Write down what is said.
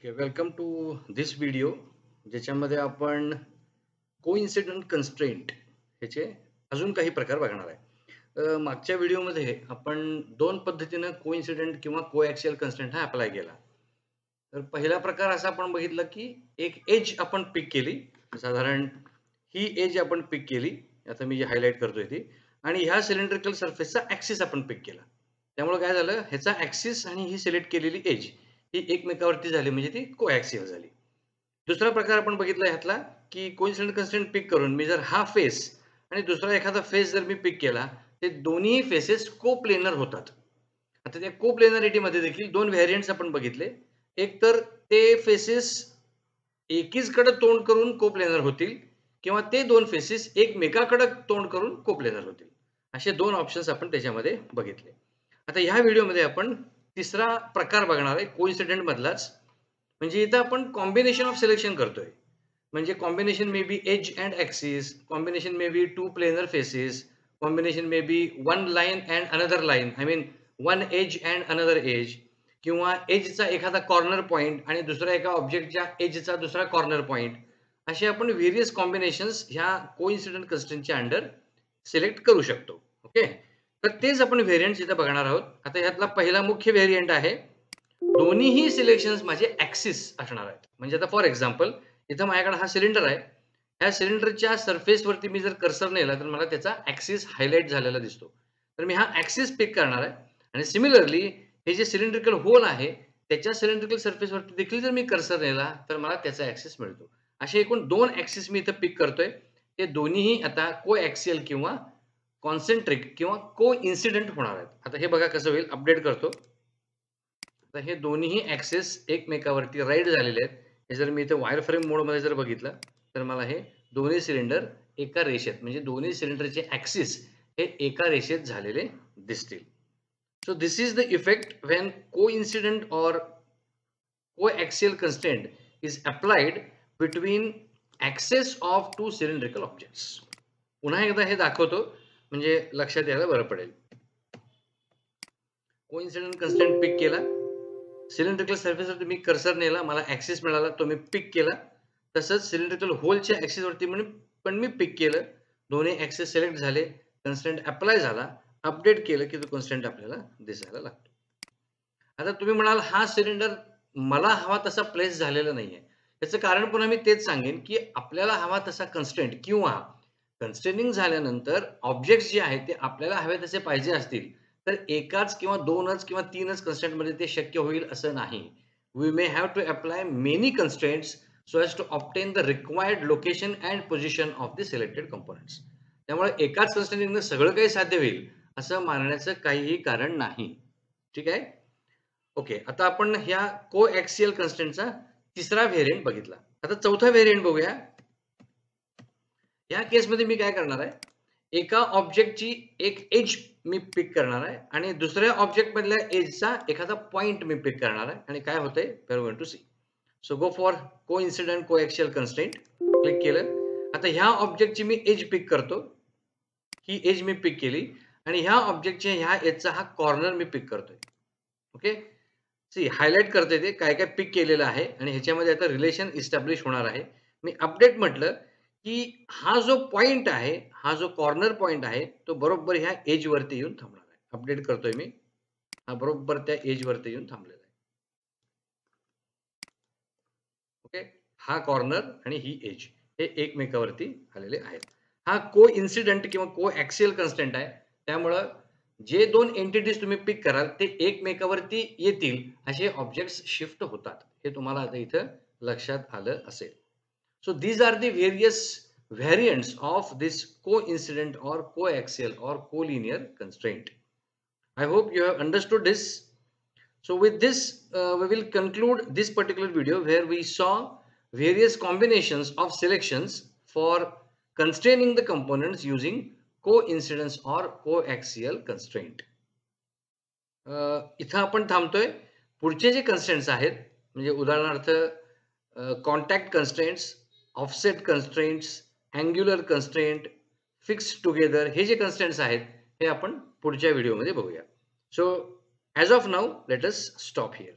Okay, welcome to this video ज्याच्यामध्ये आपण coincident constraint ह्याचे अजून काही प्रकार बघणार आहे. मागच्या व्हिडिओमध्ये आपण दोन पद्धतीने कोइन्सिडेंट किंवा कोएक्सियल कन्स्ट्रेंट हा अप्लाय केला. तर पहिला प्रकार असा आपण बघितला की एक एज आपण पिक केली, साधारण ही एज आपण पिक केली, आता मी जे हायलाइट करतोय ती, आणि ह्या सिलेंड्रिकल सरफेसचा ऍक्सिस आपण पिक केला. त्यामुळे काय झालं, ह्याचा ऍक्सिस आणि ही सिलेक्ट केलेली एज ही एकमेकावरती झाली, म्हणजे ती कोएक्सियल झाली. दुसरा प्रकार आपण बघितला ह्यातला की कोइन्सिडेंट कन्स्ट्रेंट पिक करून मी जर हा फेस आणि दुसरा एखादा फेस जर मी पिक केला, ते दोन्ही फेसेस कोप्लेनर होतात. आता त्या कोप्लेनरिटी मध्ये देखील दोन व्हेरियंट्स आपण बघितले. एक तर ते फेसेस एकीचकडे तोंड करून कोप्लेनर होतील, किंवा ते दोन फेसेस एकमेकाकडे तोंड करून कोप्लेनर होतील. असे दोन ऑप्शन्स आपण त्याच्यामध्ये बघितले. आता ह्या व्हिडिओमध्ये आपण तिसरा प्रकार बघणार आहे कोइन्सिडेंट मधलाच. म्हणजे इथं आपण कॉम्बिनेशन ऑफ सिलेक्शन करतोय. म्हणजे combination may be edge and axis, combination may be two planar faces, combination may be one line and another line, I mean one edge and another edge, किंवा एजचा एखादा corner point आणि दुसऱ्या एका ऑब्जेक्टच्या एजचा दुसरा कॉर्नर पॉईंट. असे आपण व्हेरियस कॉम्बिनेशन्स ह्या कोइन्सिडेंट कन्स्ट्रेंटच्या अंडर सिलेक्ट करू शकतो. ओके, तर तेच आपण व्हेरियंट्स इथं बघणार आहोत. आता ह्यातला पहिला मुख्य व्हेरियंट आहे, दोन्हीही सिलेक्शन्स माझे ॲक्सिस असणार आहेत. म्हणजे आता फॉर एक्झाम्पल इथं माझ्याकडे हा सिलेंडर आहे. ह्या सिलेंडरच्या सरफेसवरती मी जर कर्सर नेला तर मला त्याचा ॲक्सिस हायलाइट झालेला दिसतो. तर मी हा ॲक्सिस पिक करणार आहे. आणि सिमिलरली हे जे सिलेंड्रिकल होल आहे त्याच्या सिलेंड्रिकल सरफेसवरती देखील जर मी कर्सर नेला तर मला त्याचा ॲक्सिस मिळतो. असे एकूण दोन ॲक्सिस मी इथं पिक करतोय. ते दोन्हीही आता कोॲक्सियल किंवा कॉन्सेंट्रिक किंवा कोइन्सिडेंट होणार आहेत. आता हे बघा कसं होईल, अपडेट करतो. तर हे दोन्हीही ॲक्सेस एकमेकावरती राईट झालेले आहेत. हे जर मी इथे वायर फ्रेम मोडमध्ये जर बघितलं तर मला हे दोन्ही सिलेंडर एका रेषेत, म्हणजे दोन्ही सिलेंडरचे ॲक्सिस हे एका रेषेत झालेले दिसतील. So this is the effect when coincident or coaxial constraint is applied between axes of two cylindrical objects. पुन्हा एकदा हे दाखवतो म्हणजे लक्षात यायला बरं पडेल. कोइन्सिडेंट कन्स्ट्रेंट पिक केला, सिलेंड्रिकल सरफेसवरती मी कर्सर नेला, मला ॲक्सिस मिळाला, तो मी पिक केला. तसंच सिलेंड्रिकल होलच्या ॲक्सिसवरती पण मी पिक केलं. दोन्ही ॲक्सिस सिलेक्ट झाले, कन्स्ट्रेंट अप्लाय झाला, अपडेट केलं की तो कन्स्ट्रेंट आपल्याला दिसायला लागतो. आता तुम्ही म्हणाल हा सिलेंडर मला हवा तसा प्लेस झालेला नाहीये. याचं कारण पुन्हा मी तेच सांगेन की आपल्याला हवा तसा कन्स्ट्रेंट किंवा कन्स्ट्रेनिंग झाल्यानंतर ऑब्जेक्ट्स जे आहेत ते आपल्याला हवे तसे पाहिजे असतील तर एकाच किंवा दोनच किंवा तीनच कन्स्ट्रेंट मध्ये ते शक्य होईल असं नाही. We may have to apply many constraints so as to obtain the required location and position of the selected components. त्यामुळे एकाच कन्स्ट्रेंटने सगळं काही साध्य होईल असं मानण्याचं काहीही कारण नाही. ठीक आहे. ओके, आता आपण ह्या कोॲक्सियल कन्स्ट्रेंटचा तिसरा व्हेरियंट बघितला. आता चौथा व्हेरियंट बघूया. या केसमध्ये मी काय करणार आहे, एका ऑब्जेक्टची एक एज मी पिक करणार आहे आणि दुसऱ्या ऑब्जेक्ट मधल्या एजचा एखादा पॉइंट मी पिक करणार आहे आणि काय होतंय we are going to see. So go for coincident coaxial constraint, click केलं. आता ह्या ऑब्जेक्टची मी एज पिक करतो, ही एज मी पिक केली आणि ह्या ऑब्जेक्टच्या ह्या एजचा हा कॉर्नर मी पिक करतोय. ओके, सी हायलाइट करते ते काय काय पिक केलेलं आहे आणि ह्याच्यामध्ये आता रिलेशन इस्टॅब्लिश होणार आहे. मी अपडेट म्हटलं की हा जो पॉइंट आहे, हा जो कॉर्नर पॉइंट आहे तो बरोबर ह्या एज वरती येऊन थांबणार आहे. अपडेट करतोय मी, हा बरोबर त्या एज वरती येऊन थांबलेला आहे. ओके, हा कॉर्नर आणि ही एज हे एकमेकावरती आलेले आहेत. हा कोइन्सिडेंट किंवा कोॲक्सियल कन्स्ट्रेंट आहे. त्यामुळं जे दोन एंटिटीज तुम्ही पिक कराल ते एकमेकावरती येतील असे ऑब्जेक्ट्स शिफ्ट होतात. हे तुम्हाला आता इथं लक्षात आलं असेल. So these are the various variants of this coincident or coaxial or collinear constraint. I hope you have understood this. So with this, we will conclude this particular video where we saw various combinations of selections for constraining the components using coincidence or coaxial constraint. इथं आपण थांबतोय. पुढचे जे constraints आहेत म्हणजे उदाहरणार्थ contact constraints, offset constraints, angular constraint, fix together, हे जे constraints आहेत हे आपण पुढच्या व्हिडिओमध्ये बघूया. So as of now let us stop here.